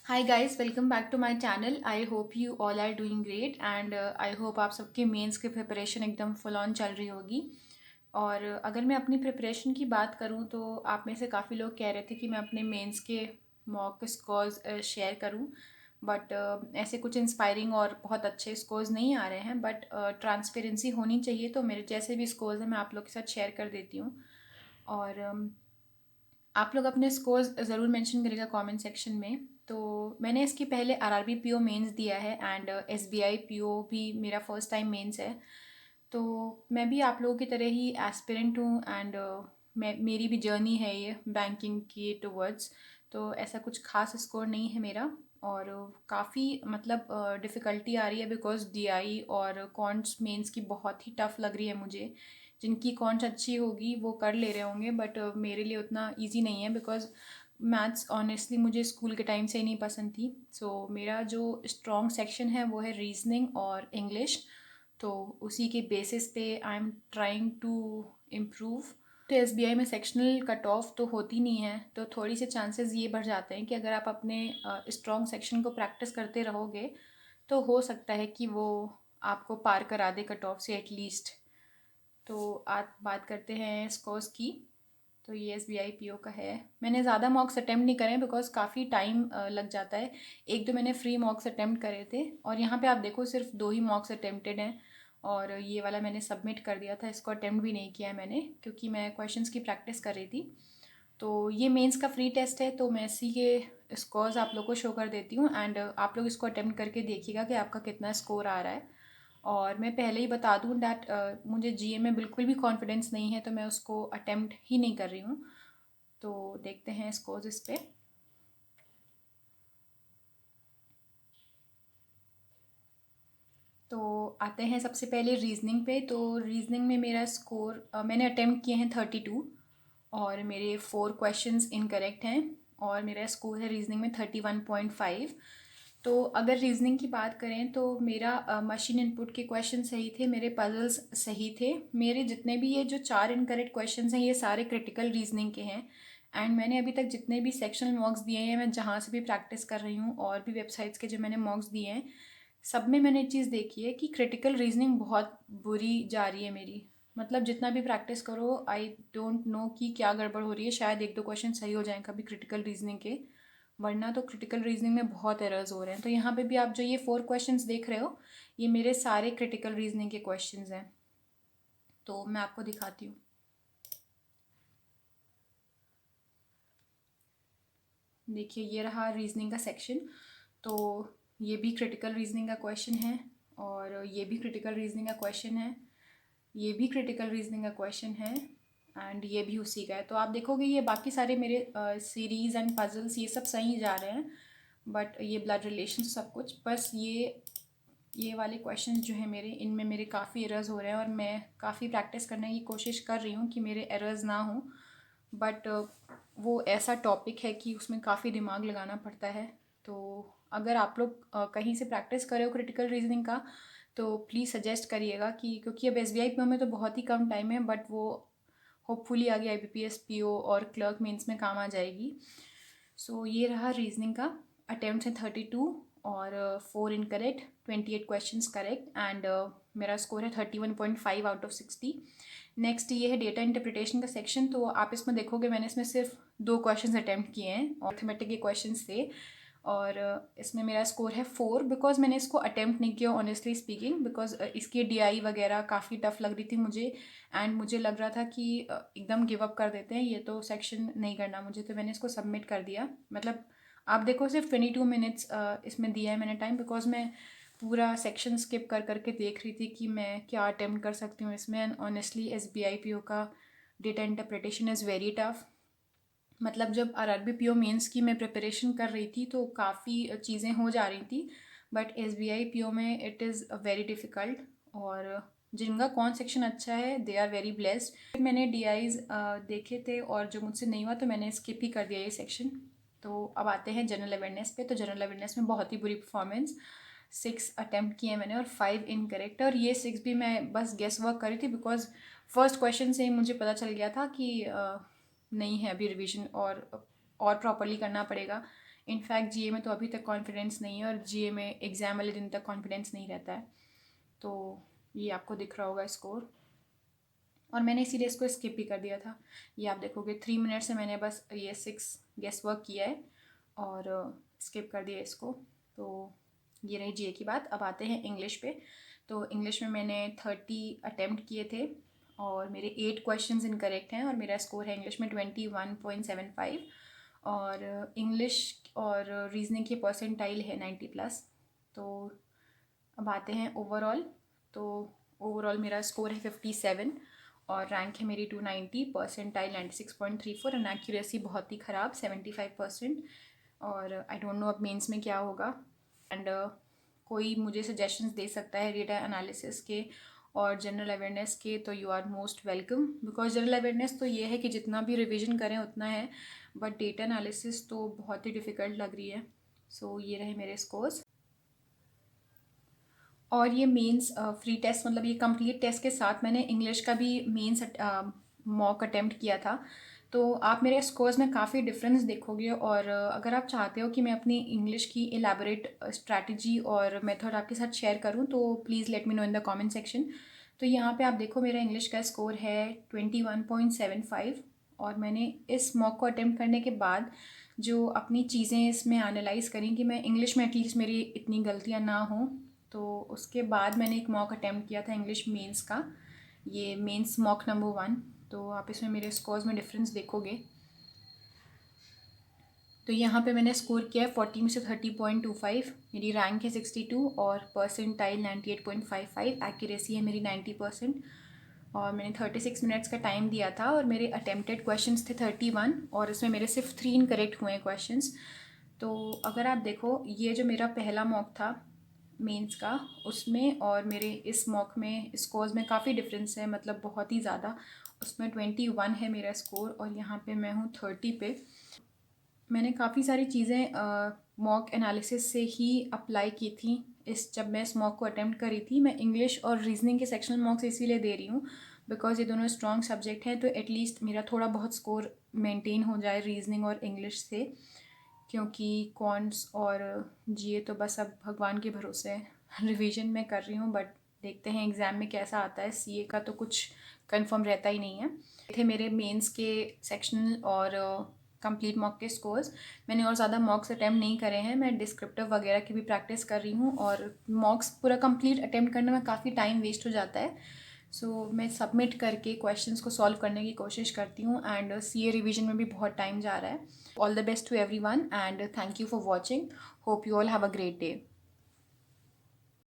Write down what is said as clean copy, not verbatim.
Hi guys, welcome back to my channel. I hope you all are doing great and I hope आप सबके mains की preparation एकदम full on चल रही होगी। और अगर मैं अपनी प्रिपरेशन की बात करूं तो आप में से काफ़ी लोग कह रहे थे कि मैं अपने मेंस के मॉक स्कोर्स शेयर करूं, बट ऐसे कुछ इंस्पायरिंग और बहुत अच्छे स्कोर्स नहीं आ रहे हैं। बट ट्रांसपेरेंसी होनी चाहिए, तो मेरे जैसे भी स्कोर्स हैं मैं आप लोग के साथ शेयर कर देती हूँ। और आप लोग अपने स्कोर्स ज़रूर मेंशन करिएगा कमेंट सेक्शन में। तो मैंने इसके पहले आरआरबी पीओ मेंस दिया है एंड एसबीआई पीओ भी मेरा फर्स्ट टाइम मेंस है। तो मैं भी आप लोगों की तरह ही एस्पिरेंट हूँ एंड मेरी भी जर्नी है ये बैंकिंग की टुवर्ड्स। तो ऐसा कुछ खास स्कोर नहीं है मेरा। और काफ़ी मतलब डिफ़िकल्टी आ रही है बिकॉज डीआई और कॉन्ट्स मेंस की बहुत ही टफ़ लग रही है मुझे। जिनकी कॉन्ट्स अच्छी होगी वो कर ले रहे होंगे, बट मेरे लिए उतना इजी नहीं है बिकॉज मैथ्स ऑनेस्टली मुझे स्कूल के टाइम से ही नहीं पसंद थी। सो मेरा जो स्ट्रॉन्ग सेक्शन है वो है रीजनिंग और इंग्लिश। तो उसी के बेसिस पे I am trying to improve. तो एसबीआई में सेक्शनल कट ऑफ तो होती नहीं है, तो थोड़ी से चांसेस ये बढ़ जाते हैं कि अगर आप अपने स्ट्रॉन्ग सेक्शन को प्रैक्टिस करते रहोगे तो हो सकता है कि वो आपको पार करा दे कट ऑफ से एटलीस्ट। तो आज बात करते हैं स्कोर्स की। तो ये S B I P O का है। मैंने ज़्यादा मॉक्स अटैम्प्ट नहीं करे बिकॉज काफ़ी टाइम लग जाता है। एक दो मैंने फ्री मॉक्स अटैम्प्ट करे थे और यहाँ पे आप देखो सिर्फ दो ही मॉक्स अटैम्प्टेड हैं। और ये वाला मैंने सबमिट कर दिया था, इसको अटैम्प्ट भी नहीं किया है मैंने क्योंकि मैं क्वेश्चंस की प्रैक्टिस कर रही थी। तो ये मेंस का फ्री टेस्ट है, तो मैं इसी के स्कोर्स आप लोग को शो कर देती हूँ एंड आप लोग इसको अटैम्प्ट करके देखिएगा कि आपका कितना स्कोर आ रहा है। और मैं पहले ही बता दूँ डैट मुझे जीए में बिल्कुल भी कॉन्फिडेंस नहीं है, तो मैं उसको अटेम्प्ट ही नहीं कर रही हूँ। तो देखते हैं स्कोर्स इस पे। तो आते हैं सबसे पहले रीजनिंग पे। तो रीजनिंग में मेरा स्कोर मैंने अटेम्प्ट किए हैं 32 और मेरे 4 क्वेश्चंस इनकरेक्ट हैं। और मेरा स्कोर है रीजनिंग में 31.5। तो अगर रीजनिंग की बात करें तो मेरा मशीन इनपुट के क्वेश्चन सही थे, मेरे पजल्स सही थे। मेरे जितने भी ये जो 4 इनकरेक्ट क्वेश्चंस हैं ये सारे क्रिटिकल रीजनिंग के हैं। एंड मैंने अभी तक जितने भी सेक्शनल मॉक्स दिए हैं, मैं जहाँ से भी प्रैक्टिस कर रही हूँ और भी वेबसाइट्स के जो मैंने मॉक्स दिए हैं, सब में मैंने एक चीज़ देखी है कि क्रिटिकल रीजनिंग बहुत बुरी जा रही है मेरी। मतलब जितना भी प्रैक्टिस करो आई डोंट नो कि क्या गड़बड़ हो रही है। शायद एक दो क्वेश्चन सही हो जाएं कभी क्रिटिकल रीजनिंग के, वरना तो क्रिटिकल रीजनिंग में बहुत एरर्स हो रहे हैं। तो यहाँ पे भी आप जो ये 4 क्वेश्चंस देख रहे हो ये मेरे सारे क्रिटिकल रीजनिंग के क्वेश्चंस हैं। तो मैं आपको दिखाती हूँ। देखिए ये रहा रीजनिंग का सेक्शन। तो ये भी क्रिटिकल रीजनिंग का क्वेश्चन है और ये भी क्रिटिकल रीजनिंग का क्वेश्चन है। ये भी क्रिटिकल रीजनिंग का क्वेश्चन है एंड ये भी उसी का है। तो आप देखोगे ये बाकी सारे मेरे सीरीज़ एंड पजल्स ये सब सही जा रहे हैं, बट ये ब्लड रिलेशन सब कुछ, बस ये वाले क्वेश्चंस जो है मेरे, इनमें मेरे काफ़ी एरर्स हो रहे हैं और मैं काफ़ी प्रैक्टिस करने की कोशिश कर रही हूँ कि मेरे एरर्स ना हो। बट वो ऐसा टॉपिक है कि उसमें काफ़ी दिमाग लगाना पड़ता है। तो अगर आप लोग कहीं से प्रैक्टिस कर रहे हो क्रिटिकल रीजनिंग का तो प्लीज़ सजेस्ट करिएगा कि क्योंकि अब S B I P O में तो बहुत ही कम टाइम है, बट वो होपफुली आगे I B P S P O और क्लर्क मेंस में काम आ जाएगी। सो ये रहा रीजनिंग का। अटेम्प्ट है 32 और 4 इनकरेक्ट, 28 क्वेश्चंस करेक्ट एंड मेरा स्कोर है 31.5 आउट ऑफ 60। नेक्स्ट ये है डेटा इंटरप्रिटेशन का सेक्शन। तो आप इसमें देखोगे मैंने इसमें सिर्फ 2 क्वेश्चंस अटेम्प्ट किए हैं और अर्थमेटिक के क्वेश्चंस थे। और इसमें मेरा स्कोर है 4 बिकॉज मैंने इसको अटेम्प्ट नहीं किया ऑनेस्टली स्पीकिंग, बिकॉज इसकी डीआई वगैरह काफ़ी टफ लग रही थी मुझे एंड मुझे लग रहा था कि एकदम गिव अप कर देते हैं, ये तो सेक्शन नहीं करना मुझे। तो मैंने इसको सबमिट कर दिया। मतलब आप देखो सिर्फ 22 मिनट्स इसमें दिया है मैंने टाइम, बिकॉज मैं पूरा सेक्शन स्किप कर करके देख रही थी कि मैं क्या अटेम्प्ट कर सकती हूँ इसमें। And honestly S B I P O का data interpretation is very tough. मतलब जब R R B P O mains की मैं प्रिपरेशन कर रही थी तो काफ़ी चीज़ें हो जा रही थी, but S B I P O में इट इज़ वेरी डिफ़िकल्ट। और जिनका कौन सेक्शन अच्छा है दे आर वेरी ब्लेस्ड। मैंने डी आईज देखे थे और जो मुझसे नहीं हुआ तो मैंने स्किप ही कर दिया ये सेक्शन। तो अब आते हैं जनरल अवेयरनेस पे। तो जनरल अवेयरनेस में बहुत ही बुरी परफॉर्मेंस। 6 अटैम्प्ट किए मैंने और 5 इनकरेक्ट। और ये 6 भी मैं बस गेस वर्क करी थी बिकॉज फर्स्ट क्वेश्चन से ही मुझे पता चल गया था कि नहीं है अभी रिवीजन और प्रॉपरली करना पड़ेगा। इनफैक्ट जीए में तो अभी तक कॉन्फिडेंस नहीं है, और जीए में एग्ज़ाम वाले दिन तक कॉन्फिडेंस नहीं रहता है। तो ये आपको दिख रहा होगा स्कोर, और मैंने इसीलिए इसको स्किप भी कर दिया था। ये आप देखोगे 3 मिनट से मैंने बस ये 6 गेस वर्क किया है और स्किप कर दिया इसको। तो ये रही जीए की बात। अब आते हैं इंग्लिश पे। तो इंग्लिश में मैंने 30 अटेम्प्ट किए थे और मेरे 8 क्वेश्चंस इनकरेक्ट हैं, और मेरा स्कोर है इंग्लिश में 21.75, और इंग्लिश और रीजनिंग की परसेंटाइल है 90+। तो अब आते हैं ओवरऑल। तो ओवरऑल मेरा स्कोर है 57 और रैंक है मेरी 290, परसेंटाइल 96.34, एंड एक्यूरेसी बहुत ही ख़राब 75%। और आई डोंट नो अब मेंस में क्या होगा। एंड कोई मुझे सजेशंस दे सकता है डेटा एनालिसिस के और जनरल अवेयरनेस के, तो you are most welcome. Because general awareness तो ये है कि जितना भी रिविजन करें उतना है, बट डेटा एनालिसिस तो बहुत ही डिफ़िकल्ट लग रही है। सो ये रहे मेरे स्कोर्स। और ये मेंस फ्री टेस्ट, मतलब ये कंप्लीट टेस्ट के साथ मैंने इंग्लिश का भी मेंस मॉक अटेम्प्ट किया था। तो आप मेरे स्कोर्स में काफ़ी डिफरेंस देखोगे, और अगर आप चाहते हो कि मैं अपनी इंग्लिश की एलैबोरेट स्ट्रैटेजी और मेथड आपके साथ शेयर करूं, तो please let me know in the comment section. तो यहाँ पे आप देखो मेरा इंग्लिश का स्कोर है 21.75, और मैंने इस मॉक को अटेम्प्ट करने के बाद जो अपनी चीज़ें इसमें एनालाइज करी कि मैं इंग्लिश में एटलीस्ट मेरी इतनी गलतियाँ ना हों, तो उसके बाद मैंने एक मॉक अटैम्प्ट किया था इंग्लिश मेंस का, ये मेंस मॉक नंबर 1। तो आप इसमें मेरे स्कोर्स में डिफरेंस देखोगे। तो यहाँ पे मैंने स्कोर किया है 40 में से 30.25, मेरी रैंक है 62 और परसेंटाइल 98.55, एक्यूरेसी है मेरी 90%, और मैंने 36 मिनट्स का टाइम दिया था, और मेरे अटेम्प्टेड क्वेश्चंस थे 31, और इसमें मेरे सिर्फ 3 इनकरेक्ट हुए हैं क्वेश्चंस। तो अगर आप देखो ये जो मेरा पहला मॉक था मेंस का, उसमें और मेरे इस मॉक में स्कोर्स में काफ़ी डिफरेंस है, मतलब बहुत ही ज़्यादा। उसमें 21 है मेरा स्कोर, और यहाँ पे मैं हूँ 30 पे। मैंने काफ़ी सारी चीज़ें मॉक एनालिसिस से ही अप्लाई की थी जब मैं इस मॉक को अटेम्प्ट करी थी। मैं इंग्लिश और रीजनिंग के सेक्शनल मॉक्स इसीलिए दे रही हूँ बिकॉज ये दोनों स्ट्रॉन्ग सब्जेक्ट हैं, तो एटलीस्ट मेरा थोड़ा बहुत स्कोर मेंटेन हो जाए रीजनिंग और इंग्लिश से, क्योंकि कॉन्ट्स और जीए तो बस अब भगवान के भरोसे है। रिवीजन में कर रही हूँ, बट देखते हैं एग्ज़ाम में कैसा आता है। सीए का तो कुछ कंफर्म रहता ही नहीं है। थे मेरे मेंस के सेक्शनल और कंप्लीट मॉक के स्कोर्स। मैंने और ज़्यादा मॉक्स अटैम्प्ट नहीं करे हैं, मैं डिस्क्रिप्टिव वगैरह की भी प्रैक्टिस कर रही हूँ, और मॉक्स पूरा कंप्लीट अटैम्प्ट करने में काफ़ी टाइम वेस्ट हो जाता है। सो मैं सबमिट करके क्वेश्चंस को सॉल्व करने की कोशिश करती हूँ, एंड सीए रिवीजन में भी बहुत टाइम जा रहा है। All the best to everyone, and thank you for watching. Hope you all have a great day.